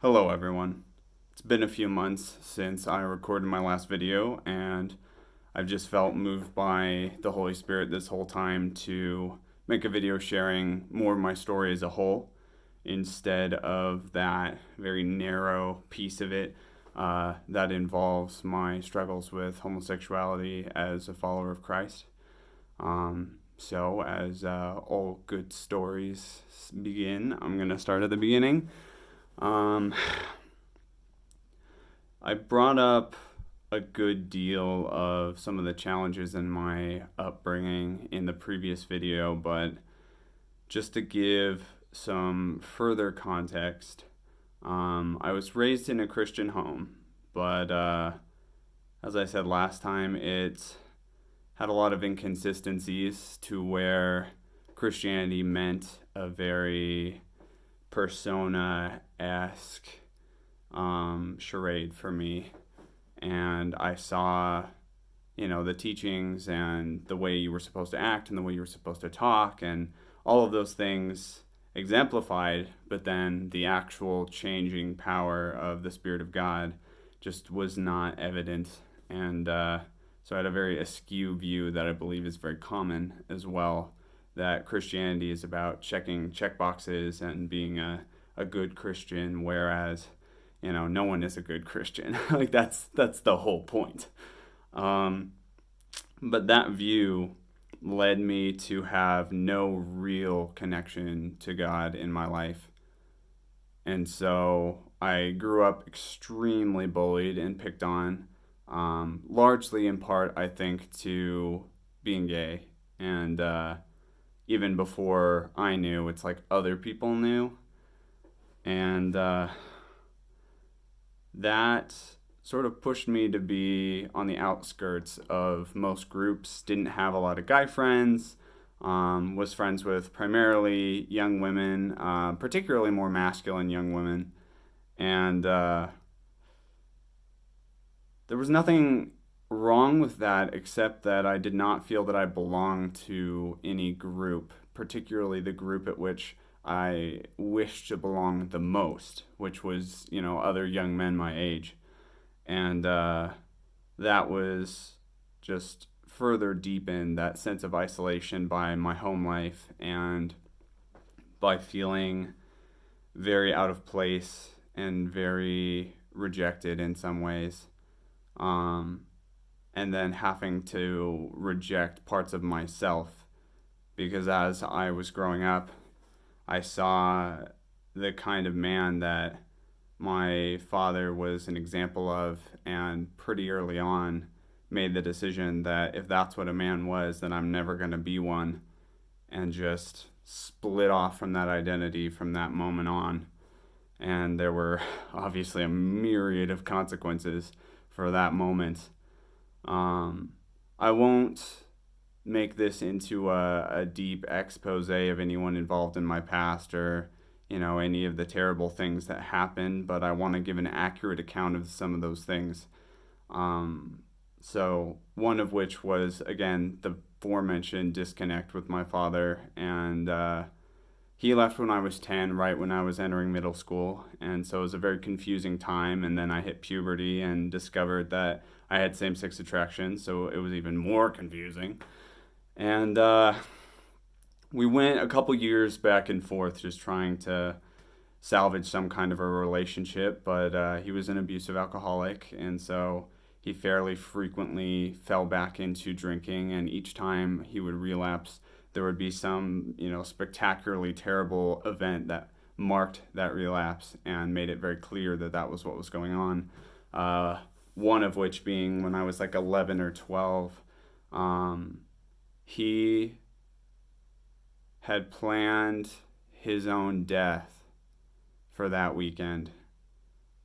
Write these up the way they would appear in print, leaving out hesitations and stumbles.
Hello everyone. It's been a few months since I recorded my last video, and I've just felt moved by the Holy Spirit this whole time to make a video sharing more of my story as a whole instead of that very narrow piece of it that involves my struggles with homosexuality as a follower of Christ. As all good stories begin, I'm going to start at the beginning. I brought up a good deal of some of the challenges in my upbringing in the previous video, but just to give some further context, I was raised in a Christian home, but as I said last time, it had a lot of inconsistencies to where Christianity meant a very persona-esque charade for me. And I saw, the teachings and the way you were supposed to act and the way you were supposed to talk and all of those things exemplified, but then the actual changing power of the Spirit of God just was not evident. And so I had a very askew view that I believe is very common as well, that Christianity is about checking check boxes and being a good Christian, whereas no one is a good Christian. Like that's the whole point. But that view led me to have no real connection to God in my life. And so I grew up extremely bullied and picked on, largely in part, I think, to being gay. And even before I knew, it's like other people knew. And that sort of pushed me to be on the outskirts of most groups, didn't have a lot of guy friends, was friends with primarily young women, particularly more masculine young women. And there was nothing wrong with that except that I did not feel that I belonged to any group, particularly the group at which I wished to belong the most, which was, other young men my age. And that was just further deepened that sense of isolation by my home life and by feeling very out of place and very rejected in some ways. And then having to reject parts of myself, because as I was growing up, I saw the kind of man that my father was an example of, and pretty early on made the decision that if that's what a man was, then I'm never going to be one, and just split off from that identity from that moment on. And there were obviously a myriad of consequences for that moment. I won't make this into a deep expose of anyone involved in my past or any of the terrible things that happened, but I want to give an accurate account of some of those things. So one of which was, again, the aforementioned disconnect with my father, and he left when I was 10, right when I was entering middle school, and so it was a very confusing time. And then I hit puberty and discovered that I had same-sex attraction, so it was even more confusing. And we went a couple years back and forth just trying to salvage some kind of a relationship, but he was an abusive alcoholic, and so he fairly frequently fell back into drinking, and each time he would relapse, there would be some, spectacularly terrible event that marked that relapse and made it very clear that that was what was going on. One of which being when I was like 11 or 12, he had planned his own death for that weekend,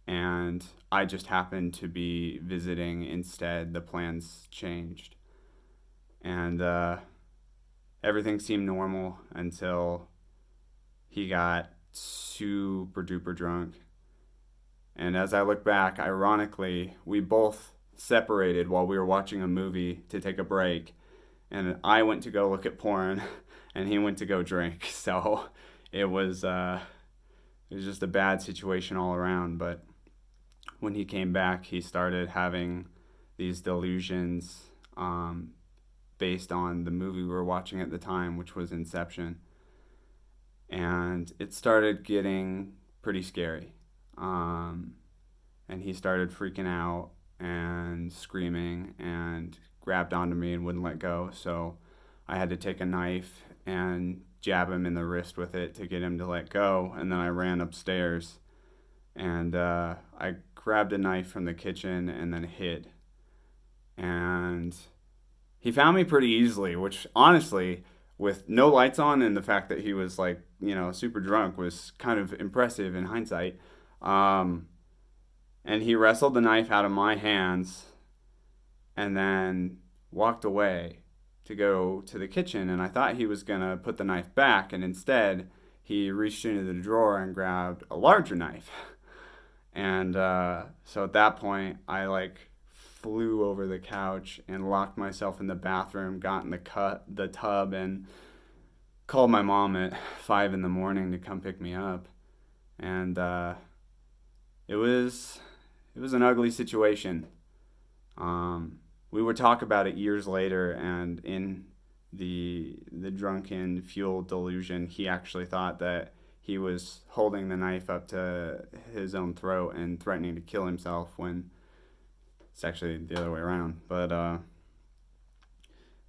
and I just happened to be visiting instead. The plans changed, and everything seemed normal until he got super duper drunk. And as I look back, ironically, we both separated while we were watching a movie to take a break, and I went to go look at porn and he went to go drink. So it was it was just a bad situation all around. But when he came back, he started having these delusions based on the movie we were watching at the time, which was Inception. And it started getting pretty scary. And he started freaking out and screaming and grabbed onto me and wouldn't let go. So I had to take a knife and jab him in the wrist with it to get him to let go. And then I ran upstairs and I grabbed a knife from the kitchen and then hid. And he found me pretty easily, which honestly, with no lights on and the fact that he was like, super drunk was kind of impressive in hindsight. Um, and he wrestled the knife out of my hands and then walked away to go to the kitchen. And I thought he was going to put the knife back, and instead he reached into the drawer and grabbed a larger knife. And so at that point, I flew over the couch and locked myself in the bathroom, got in the tub, and called my mom at 5 in the morning to come pick me up. And it was an ugly situation. We would talk about it years later, and in the drunken fuel delusion, he actually thought that he was holding the knife up to his own throat and threatening to kill himself, when it's actually the other way around. But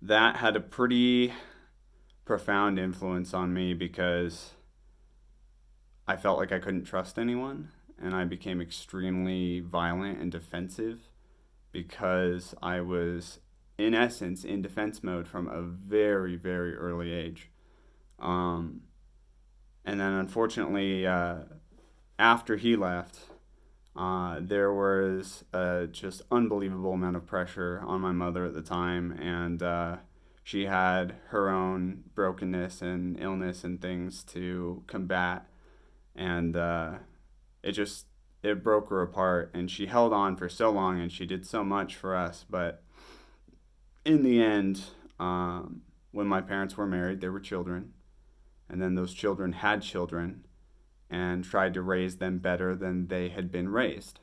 that had a pretty profound influence on me because I felt like I couldn't trust anyone, and I became extremely violent and defensive because I was, in essence, in defense mode from a very, very early age. And then unfortunately, after he left, there was a just unbelievable amount of pressure on my mother at the time, and she had her own brokenness and illness and things to combat, and it broke her apart. And she held on for so long, and she did so much for us, but in the end, when my parents were married, there were children, and then those children had children and tried to raise them better than they had been raised.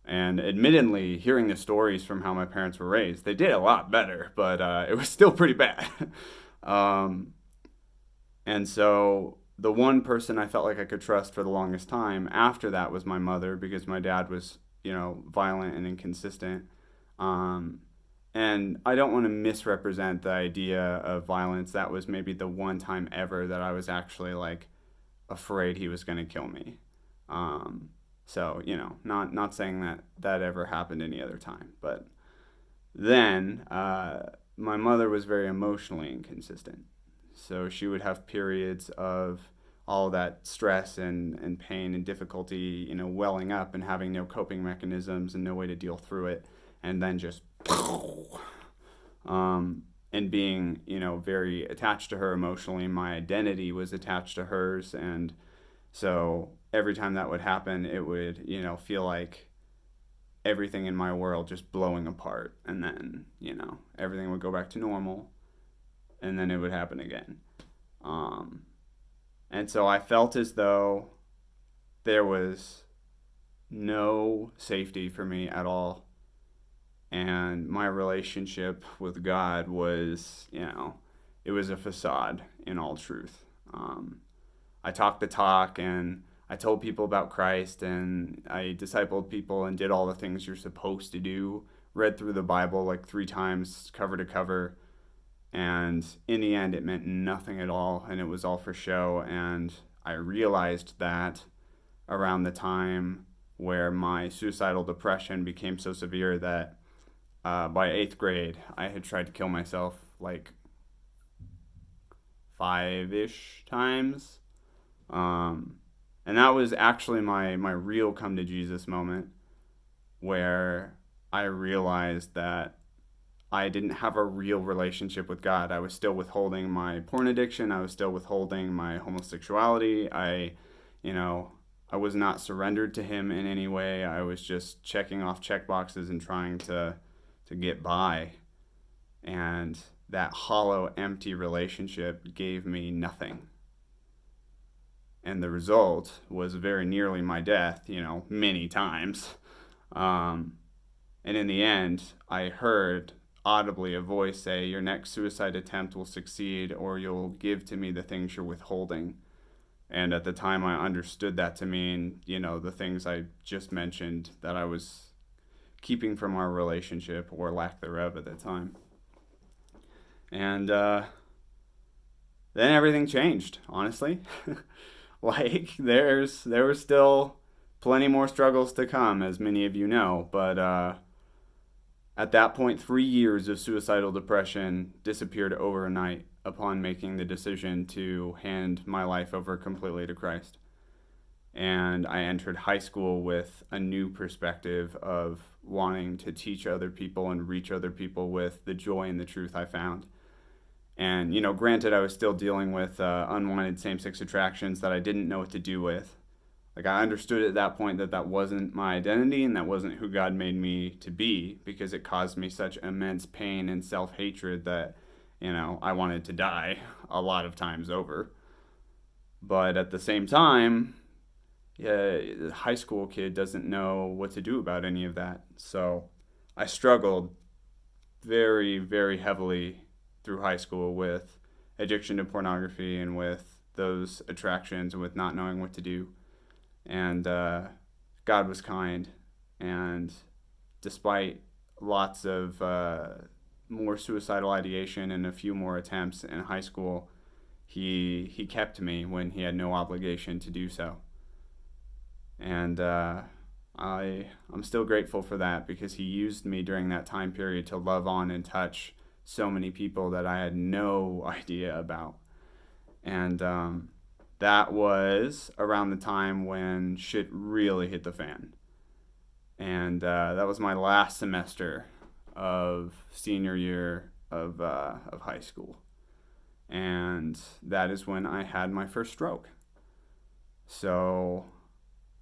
And admittedly, hearing the stories from how my parents were raised, they did a lot better, but it was still pretty bad. And so the one person I felt like I could trust for the longest time after that was my mother, because my dad was, violent and inconsistent. And I don't want to misrepresent the idea of violence. That was maybe the one time ever that I was actually afraid he was going to kill me. So, not saying that ever happened any other time. But then my mother was very emotionally inconsistent. So she would have periods of all that stress and pain and difficulty, welling up and having no coping mechanisms and no way to deal through it. And then just, and being, very attached to her emotionally. My identity was attached to hers. And so every time that would happen, it would, feel like everything in my world just blowing apart. And then, everything would go back to normal. And then it would happen again. And so I felt as though there was no safety for me at all. And my relationship with God was, it was a facade in all truth. I talked the talk, and I told people about Christ, and I discipled people and did all the things you're supposed to do, read through the Bible 3 times, cover to cover. And in the end, it meant nothing at all, and it was all for show. And I realized that around the time where my suicidal depression became so severe that by 8th grade, I had tried to kill myself 5-ish times. And that was actually my real come to Jesus moment, where I realized that I didn't have a real relationship with God. I was still withholding my porn addiction. I was still withholding my homosexuality. I was not surrendered to him in any way. I was just checking off check boxes and trying to get by. And that hollow, empty relationship gave me nothing. And the result was very nearly my death, many times. Um, and in the end, I heard audibly a voice say, "Your next suicide attempt will succeed, or you'll give to me the things you're withholding." And at the time, I understood that to mean, the things I just mentioned that I was keeping from our relationship or lack thereof at the time. And then everything changed, honestly. Like, there were still plenty more struggles to come, as many of you know, but at that point, 3 years of suicidal depression disappeared overnight upon making the decision to hand my life over completely to Christ. And I entered high school with a new perspective of wanting to teach other people and reach other people with the joy and the truth I found. And, granted, I was still dealing with unwanted same sex attractions that I didn't know what to do with. Like, I understood at that point that that wasn't my identity and that wasn't who God made me to be, because it caused me such immense pain and self-hatred that, I wanted to die a lot of times over. But at the same time, yeah, a high school kid doesn't know what to do about any of that. So I struggled very, very heavily through high school with addiction to pornography and with those attractions and with not knowing what to do. And God was kind, and despite lots of more suicidal ideation and a few more attempts in high school, he kept me when he had no obligation to do so. And I'm still grateful for that, because he used me during that time period to love on and touch so many people that I had no idea about. And that was around the time when shit really hit the fan. And that was my last semester of senior year of high school. And that is when I had my first stroke. So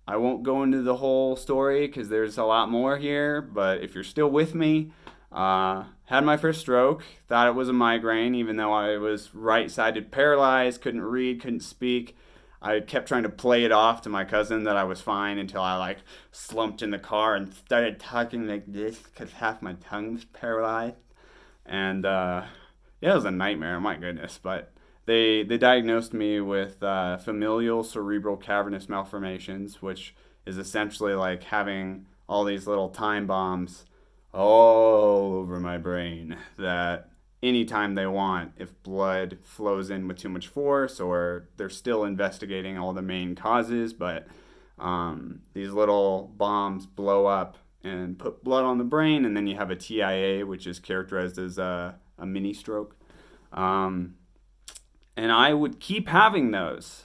I won't go into the whole story because there's a lot more here, but if you're still with me, had my first stroke, thought it was a migraine, even though I was right-sided paralyzed, couldn't read, couldn't speak. I kept trying to play it off to my cousin that I was fine until I slumped in the car and started talking like this because half my tongue was paralyzed. And it was a nightmare, my goodness. But they diagnosed me with familial cerebral cavernous malformations, which is essentially like having all these little time bombs all over my brain that anytime they want, if blood flows in with too much force, or they're still investigating all the main causes, but these little bombs blow up and put blood on the brain, and then you have a TIA, which is characterized as a mini stroke. And I would keep having those,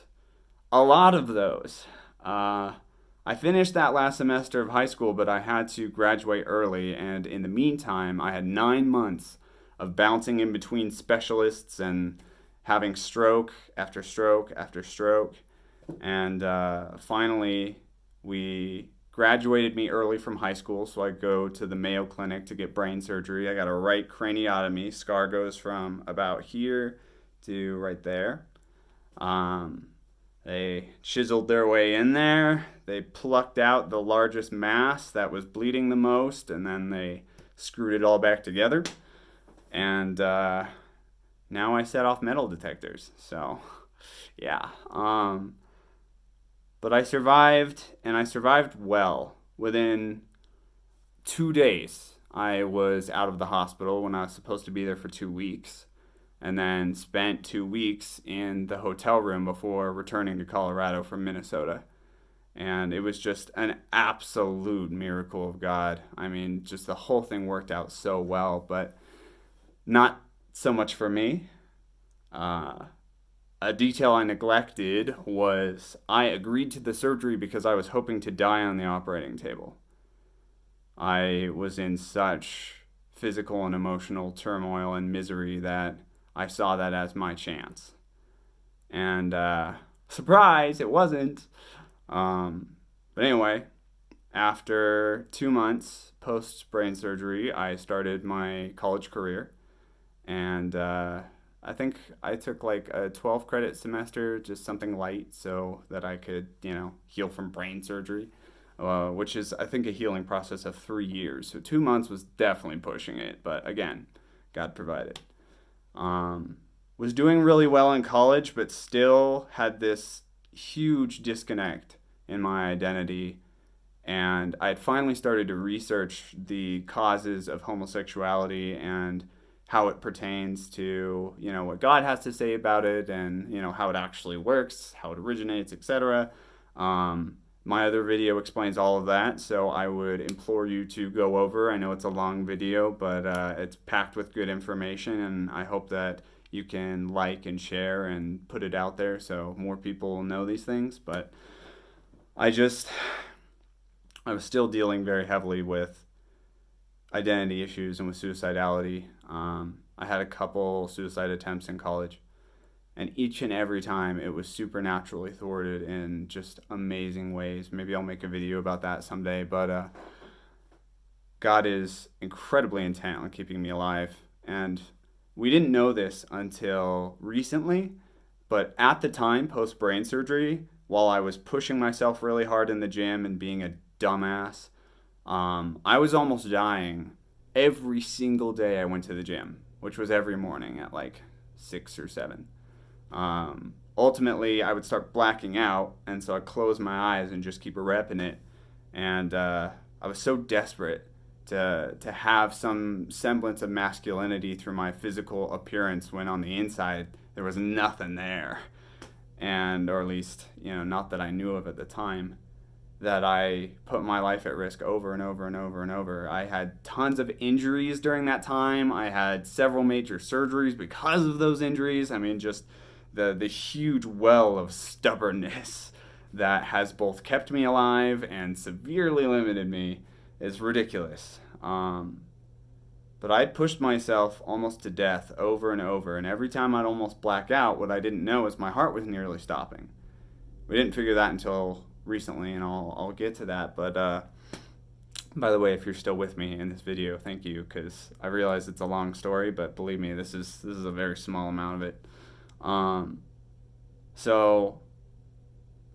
a lot of those. I finished that last semester of high school, but I had to graduate early, and in the meantime, I had 9 months of bouncing in between specialists and having stroke after stroke after stroke. And finally, we graduated me early from high school, so I go to the Mayo Clinic to get brain surgery. I got a right craniotomy. Scar goes from about here to right there. They chiseled their way in there. They plucked out the largest mass that was bleeding the most, and then they screwed it all back together. And now I set off metal detectors. So, yeah. But I survived, and I survived well. Within 2 days, I was out of the hospital when I was supposed to be there for 2 weeks. And then spent 2 weeks in the hotel room before returning to Colorado from Minnesota. And it was just an absolute miracle of God. I mean, just the whole thing worked out so well, but not so much for me. A detail I neglected was I agreed to the surgery because I was hoping to die on the operating table. I was in such physical and emotional turmoil and misery that I saw that as my chance. And surprise, it wasn't. But anyway, after 2 months post brain surgery, I started my college career. And I think I took like a 12 credit semester, just something light so that I could, heal from brain surgery, which is, I think, a healing process of 3 years. So 2 months was definitely pushing it. But again, God provided. Um, was doing really well in college, but still had this huge disconnect in my identity. And I had finally started to research the causes of homosexuality and how it pertains to, what God has to say about it, and, how it actually works, how it originates, etc. My other video explains all of that, so I would implore you to go over. I know it's a long video, but it's packed with good information, and I hope that you can like and share and put it out there so more people know these things. But I just, I was still dealing very heavily with identity issues and with suicidality. I had a couple suicide attempts in college, and each and every time it was supernaturally thwarted in just amazing ways. Maybe I'll make a video about that someday, but God is incredibly intent on keeping me alive. And we didn't know this until recently, but at the time, post brain surgery, while I was pushing myself really hard in the gym and being a dumbass, I was almost dying every single day I went to the gym, which was every morning at like 6 or 7. Ultimately, I would start blacking out, and so I'd close my eyes and just keep a rep in it. And I was so desperate to have some semblance of masculinity through my physical appearance when on the inside there was nothing there. And, or at least, not that I knew of at the time, that I put my life at risk over and over and over and over. I had tons of injuries during that time. I had several major surgeries because of those injuries. I mean, just the huge well of stubbornness that has both kept me alive and severely limited me is ridiculous. But I pushed myself almost to death over and over, and every time I'd almost black out, what I didn't know is my heart was nearly stopping. We didn't figure that until recently, and I'll get to that. But by the way, if you're still with me in this video, thank you, because I realize it's a long story, but believe me, this is a very small amount of it. So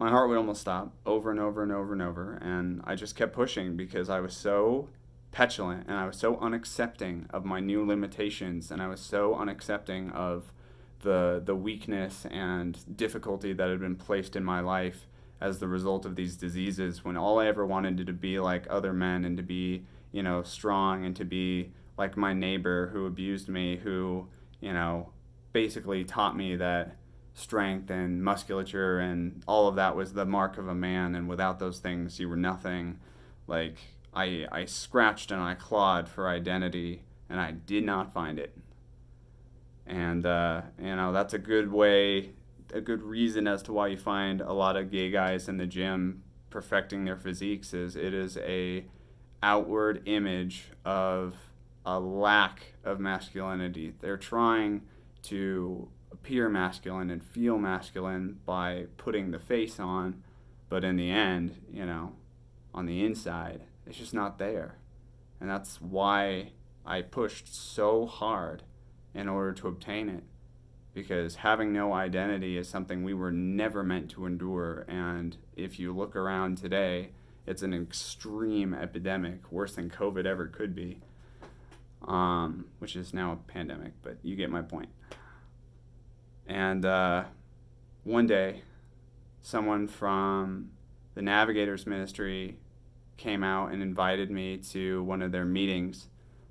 my heart would almost stop over and over and over and over, and I just kept pushing because I was so petulant and I was so unaccepting of my new limitations, and I was so unaccepting of the weakness and difficulty that had been placed in my life as the result of these diseases, when all I ever wanted to be like other men and to be, strong, and to be like my neighbor who abused me, who, basically taught me that strength and musculature and all of that was the mark of a man, and without those things you were nothing. Like, I scratched and I clawed for identity, and I did not find it. And that's a good reason as to why you find a lot of gay guys in the gym perfecting their physiques. Is it is a outward image of a lack of masculinity. They're trying to appear masculine and feel masculine by putting the face on, but in the end, on the inside, it's just not there. And that's why I pushed so hard in order to obtain it, because having no identity is something we were never meant to endure. And if you look around today, it's an extreme epidemic, worse than COVID ever could be, which is now a pandemic, but you get my point. And one day, someone from the Navigators Ministry came out and invited me to one of their meetings.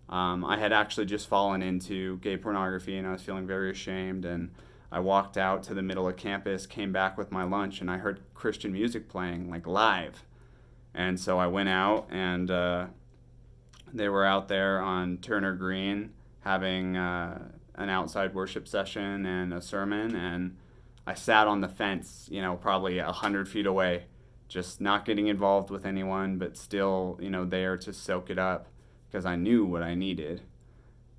I had actually just fallen into gay pornography, and I was feeling very ashamed, and I walked out to the middle of campus, came back with my lunch, and I heard Christian music playing, like live. And so I went out, and they were out there on Turner Green having an outside worship session and a sermon, and I sat on the fence, probably 100 feet away, just not getting involved with anyone, but still, there to soak it up, because I knew what I needed.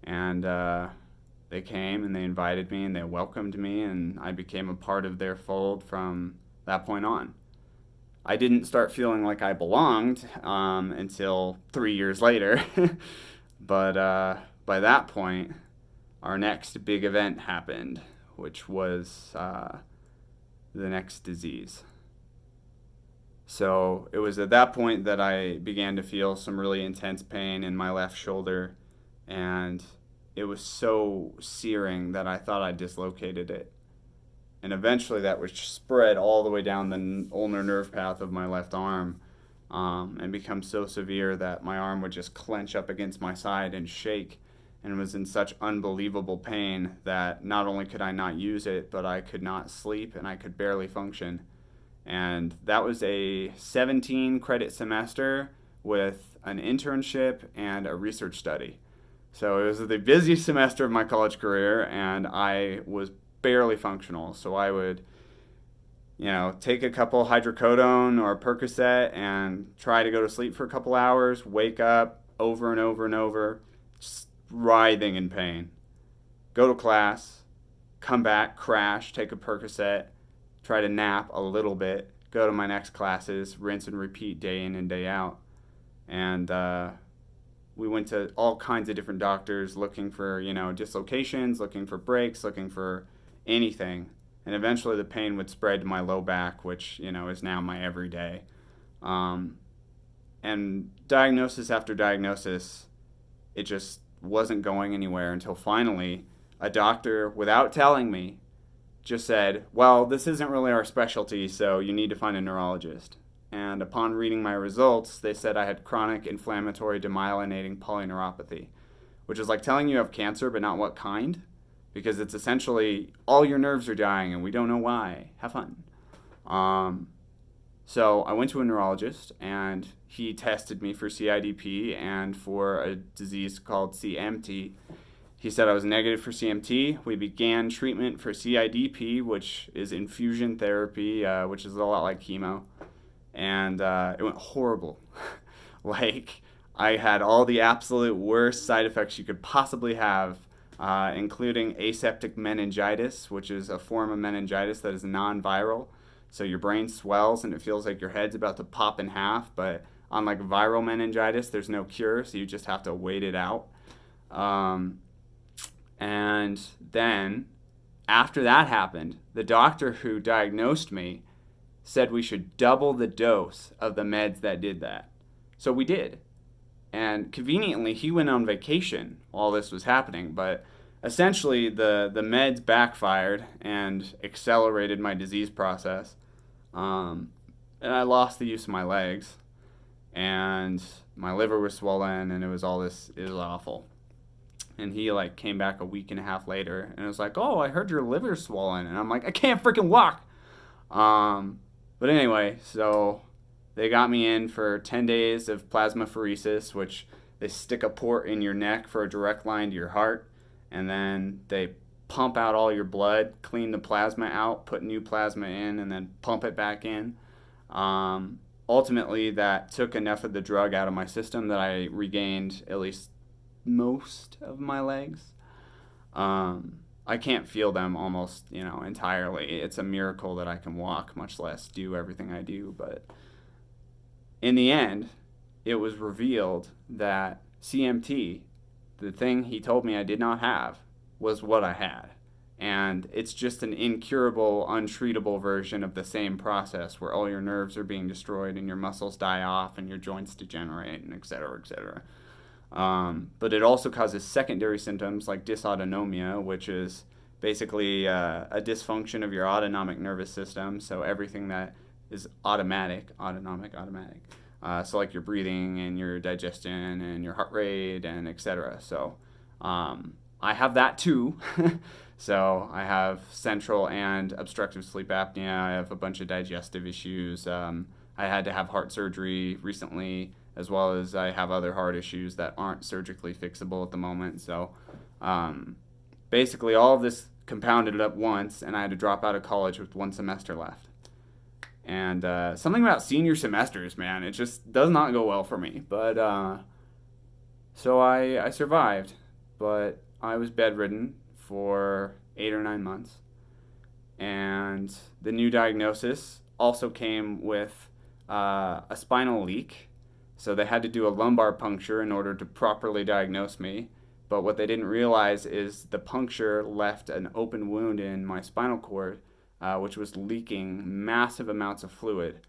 And they came and they invited me and they welcomed me, and I became a part of their fold from that point on. I didn't start feeling like I belonged until 3 years later. But by that point, our next big event happened, which was the next disease. So it was at that point that I began to feel some really intense pain in my left shoulder, and it was so searing that I thought I dislocated it. And eventually that was spread all the way down the ulnar nerve path of my left arm, and become so severe that my arm would just clench up against my side and shake, and was in such unbelievable pain that not only could I not use it, but I could not sleep and I could barely function. And that was a 17 credit semester with an internship and a research study. So it was the busiest semester of my college career, and I was barely functional. So I would, take a couple hydrocodone or Percocet and try to go to sleep for a couple hours, wake up over and over and over, just writhing in pain. Go to class, come back, crash, take a Percocet, try to nap a little bit, go to my next classes, rinse and repeat day in and day out. And we went to all kinds of different doctors looking for, dislocations, looking for breaks, looking for anything. And eventually the pain would spread to my low back, which, is now my everyday. And diagnosis after diagnosis, it just wasn't going anywhere until finally a doctor, without telling me, just said, well, this isn't really our specialty, so you need to find a neurologist. And upon reading my results, they said I had chronic inflammatory demyelinating polyneuropathy, which is like telling you have cancer, but not what kind, because it's essentially all your nerves are dying and we don't know why. Have fun. So I went to a neurologist, and he tested me for CIDP and for a disease called CMT. He said I was negative for CMT. We began treatment for CIDP, which is infusion therapy, which is a lot like chemo. And it went horrible. I had all the absolute worst side effects you could possibly have, including aseptic meningitis, which is a form of meningitis that is non-viral. So your brain swells and it feels like your head's about to pop in half, but unlike viral meningitis, there's no cure, so you just have to wait it out. And then, after that happened, the doctor who diagnosed me said we should double the dose of the meds that did that. So we did. And conveniently, he went on vacation while this was happening, but essentially the meds backfired and accelerated my disease process. And I lost the use of my legs, and my liver was swollen, and it was awful. And he came back a week and a half later and was like, oh, I heard your liver's swollen. And I'm like, I can't freaking walk. But anyway, so they got me in for 10 days of plasmapheresis, which they stick a port in your neck for a direct line to your heart. And then they pump out all your blood, clean the plasma out, put new plasma in, and then pump it back in. Ultimately, that took enough of the drug out of my system that I regained at least most of my legs. I can't feel them almost, entirely. It's a miracle that I can walk, much less do everything I do. But in the end, it was revealed that CMT, the thing he told me I did not have, was what I had. And it's just an incurable, untreatable version of the same process where all your nerves are being destroyed and your muscles die off and your joints degenerate and et cetera, et cetera. But it also causes secondary symptoms like dysautonomia, which is basically a dysfunction of your autonomic nervous system. So everything that is automatic. So like your breathing and your digestion and your heart rate and et cetera. So I have that too. So I have central and obstructive sleep apnea. I have a bunch of digestive issues. I had to have heart surgery recently, as well as I have other heart issues that aren't surgically fixable at the moment. So basically all of this compounded up once, and I had to drop out of college with one semester left. And something about senior semesters, man, it just does not go well for me. But so I survived, but I was bedridden for 8 or 9 months. And the new diagnosis also came with a spinal leak. So they had to do a lumbar puncture in order to properly diagnose me. But what they didn't realize is the puncture left an open wound in my spinal cord, which was leaking massive amounts of fluid,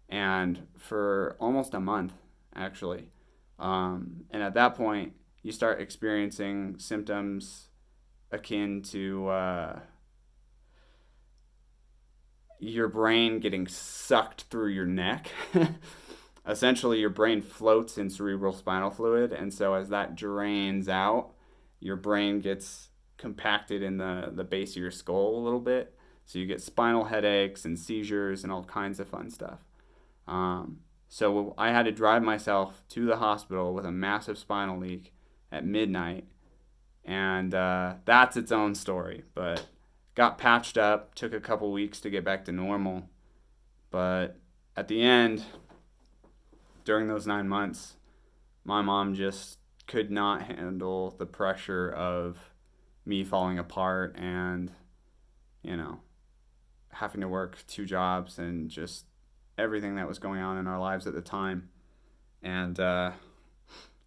and for almost a month, actually. And at that point, you start experiencing symptoms akin to your brain getting sucked through your neck. Essentially, your brain floats in cerebral spinal fluid, and so as that drains out, your brain gets compacted in the base of your skull a little bit. So you get spinal headaches and seizures and all kinds of fun stuff. So I had to drive myself to the hospital with a massive spinal leak at midnight, and that's its own story. But got patched up, took a couple weeks to get back to normal. But at the end, during those 9 months, my mom just could not handle the pressure of me falling apart and, having to work 2 jobs and just everything that was going on in our lives at the time. And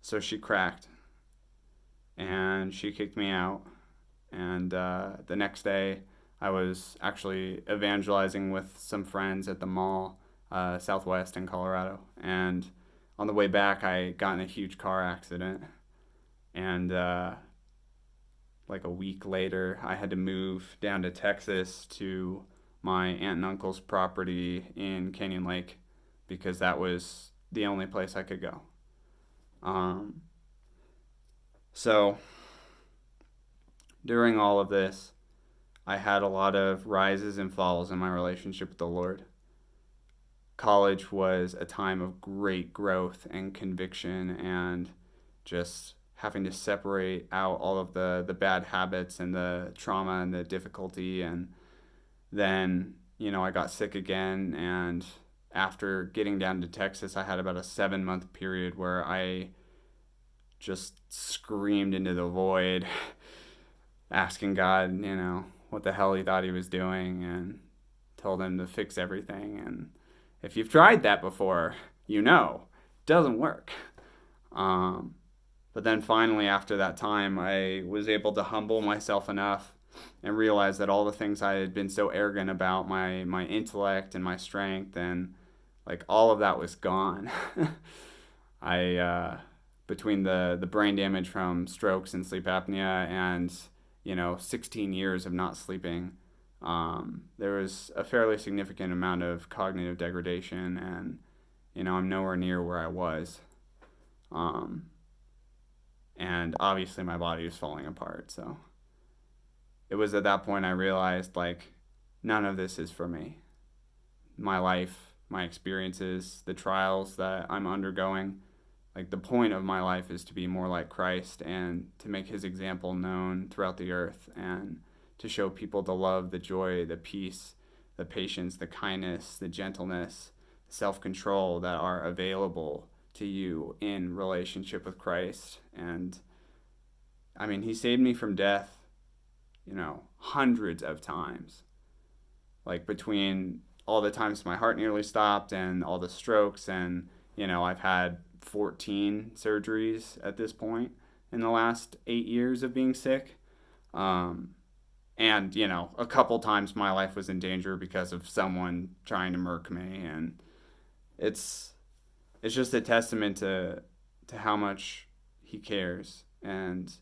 so she cracked and she kicked me out. And the next day, I was actually evangelizing with some friends at the mall, Southwest in Colorado. And on the way back, I got in a huge car accident. And like a week later, I had to move down to Texas to my aunt and uncle's property in Canyon Lake because that was the only place I could go. So during all of this, I had a lot of rises and falls in my relationship with the Lord. College was a time of great growth and conviction and just having to separate out all of the bad habits and the trauma and the difficulty. And then, I got sick again. And after getting down to Texas, I had about a 7-month period where I just screamed into the void, asking God, what the hell he thought he was doing, and told him to fix everything. And if you've tried that before, it doesn't work. But then finally, after that time, I was able to humble myself enough and realize that all the things I had been so arrogant about, my intellect and my strength, and like all of that was gone. Between the brain damage from strokes and sleep apnea and 16 years of not sleeping, there was a fairly significant amount of cognitive degradation, and I'm nowhere near where I was. And obviously my body was falling apart. So it was at that point I realized, none of this is for me. My life, my experiences, the trials that I'm undergoing, the point of my life is to be more like Christ and to make his example known throughout the earth and to show people the love, the joy, the peace, the patience, the kindness, the gentleness, the self-control that are available to you in relationship with Christ. And he saved me from death, hundreds of times. Between all the times my heart nearly stopped and all the strokes, and I've had 14 surgeries at this point in the last 8 years of being sick. And a couple times my life was in danger because of someone trying to murk me. And it's just a testament to how much he cares and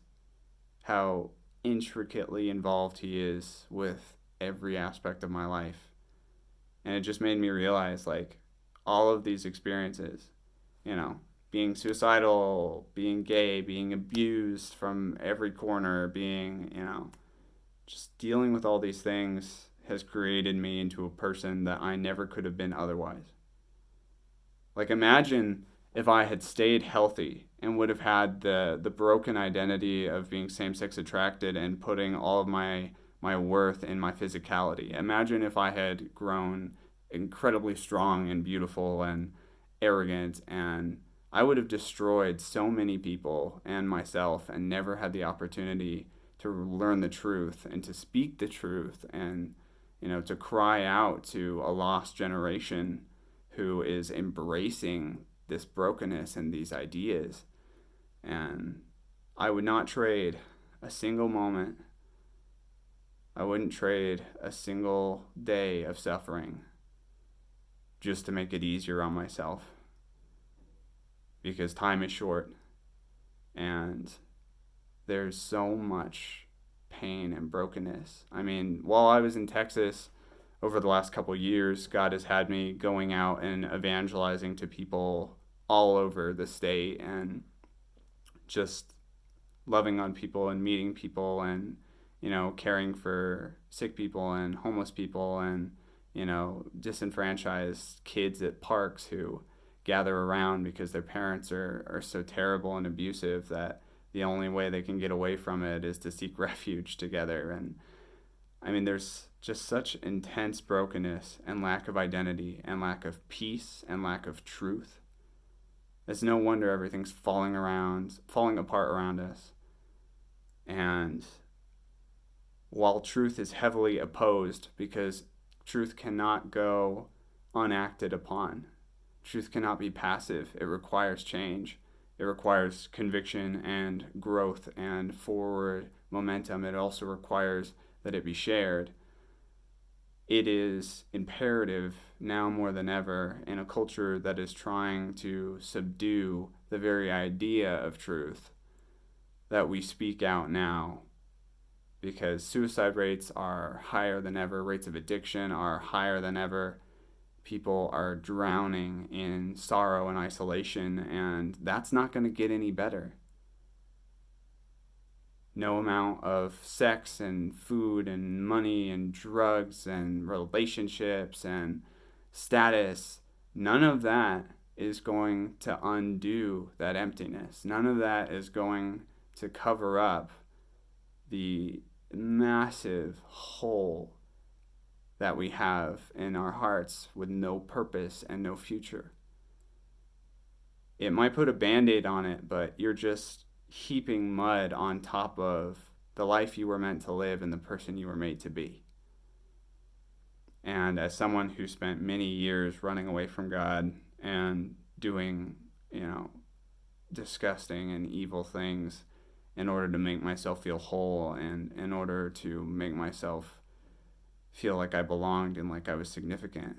how intricately involved he is with every aspect of my life. And it just made me realize, all of these experiences, being suicidal, being gay, being abused from every corner, being, just dealing with all these things has created me into a person that I never could have been otherwise. Imagine if I had stayed healthy and would have had the broken identity of being same-sex attracted and putting all of my worth in my physicality. Imagine if I had grown incredibly strong and beautiful and arrogant, and I would have destroyed so many people and myself and never had the opportunity to learn the truth and to speak the truth and, to cry out to a lost generation who is embracing this brokenness and these ideas. And I would not trade a single moment. I wouldn't trade a single day of suffering just to make it easier on myself, because time is short and there's so much pain and brokenness. I mean, while I was in Texas over the last couple of years, God has had me going out and evangelizing to people all over the state and just loving on people and meeting people and, caring for sick people and homeless people and, disenfranchised kids at parks who gather around because their parents are so terrible and abusive that the only way they can get away from it is to seek refuge together. And I mean, there's just such intense brokenness and lack of identity and lack of peace and lack of truth. It's no wonder everything's falling apart around us. And while truth is heavily opposed, because truth cannot go unacted upon, truth cannot be passive. It requires change. It requires conviction and growth and forward momentum. It also requires that it be shared. It is imperative now more than ever in a culture that is trying to subdue the very idea of truth that we speak out now, because suicide rates are higher than ever, rates of addiction are higher than ever, people are drowning in sorrow and isolation, and that's not going to get any better. No amount of sex and food and money and drugs and relationships and status, none of that is going to undo that emptiness. None of that is going to cover up the massive hole that we have in our hearts with no purpose and no future. It might put a Band-Aid on it, but you're just heaping mud on top of the life you were meant to live and the person you were made to be. And as someone who spent many years running away from God and doing, disgusting and evil things in order to make myself feel whole and in order to make myself feel like I belonged and like I was significant,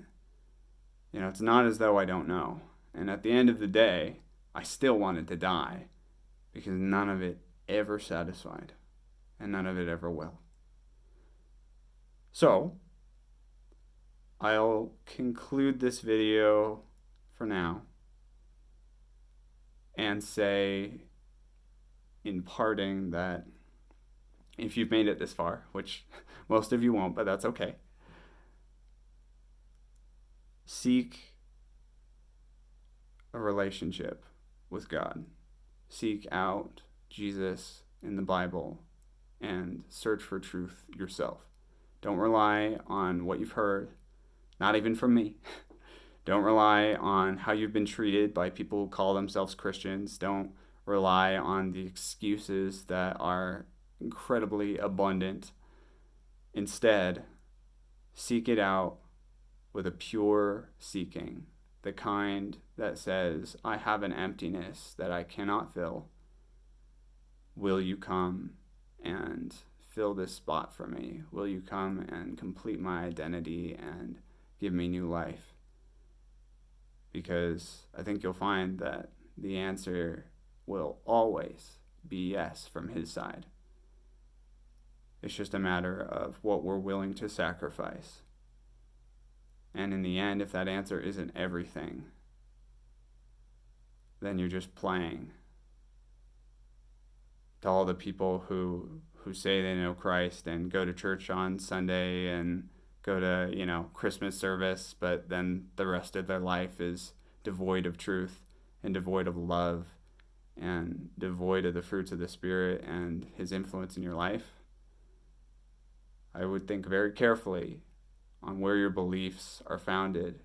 it's not as though I don't know. And at the end of the day, I still wanted to die, because none of it ever satisfied, and none of it ever will. So, I'll conclude this video for now and say in parting that if you've made it this far, which most of you won't, but that's okay, seek a relationship with God. Seek out Jesus in the Bible and search for truth yourself. Don't rely on what you've heard, not even from me. Don't rely on how you've been treated by people who call themselves Christians. Don't rely on the excuses that are incredibly abundant. Instead, seek it out with a pure seeking, the kind that says, I have an emptiness that I cannot fill. Will you come and fill this spot for me? Will you come and complete my identity and give me new life? Because I think you'll find that the answer will always be yes from his side. It's just a matter of what we're willing to sacrifice. And in the end, if that answer isn't everything, then you're just playing. To all the people who say they know Christ and go to church on Sunday and go to, Christmas service, but then the rest of their life is devoid of truth and devoid of love and devoid of the fruits of the Spirit and his influence in your life, I would think very carefully on where your beliefs are founded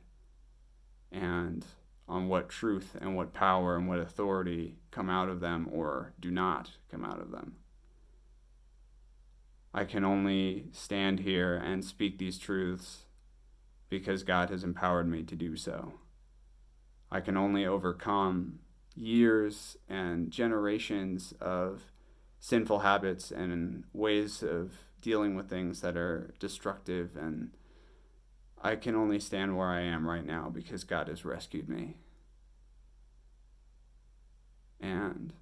and on what truth and what power and what authority come out of them or do not come out of them. I can only stand here and speak these truths because God has empowered me to do so. I can only overcome years and generations of sinful habits and ways of dealing with things that are destructive. And I can only stand where I am right now because God has rescued me. And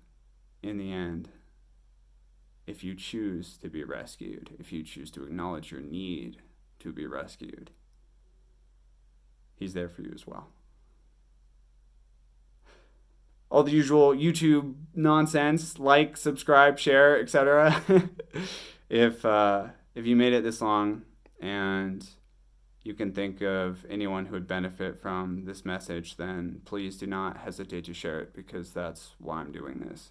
in the end, if you choose to be rescued, if you choose to acknowledge your need to be rescued, He's there for you as well. All the usual YouTube nonsense, like, subscribe, share, etc. If you made it this long and you can think of anyone who would benefit from this message, then please do not hesitate to share it, because that's why I'm doing this,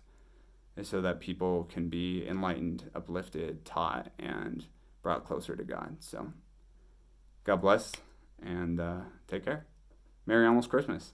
is so that people can be enlightened, uplifted, taught, and brought closer to God. So God bless, and take care. Merry almost Christmas.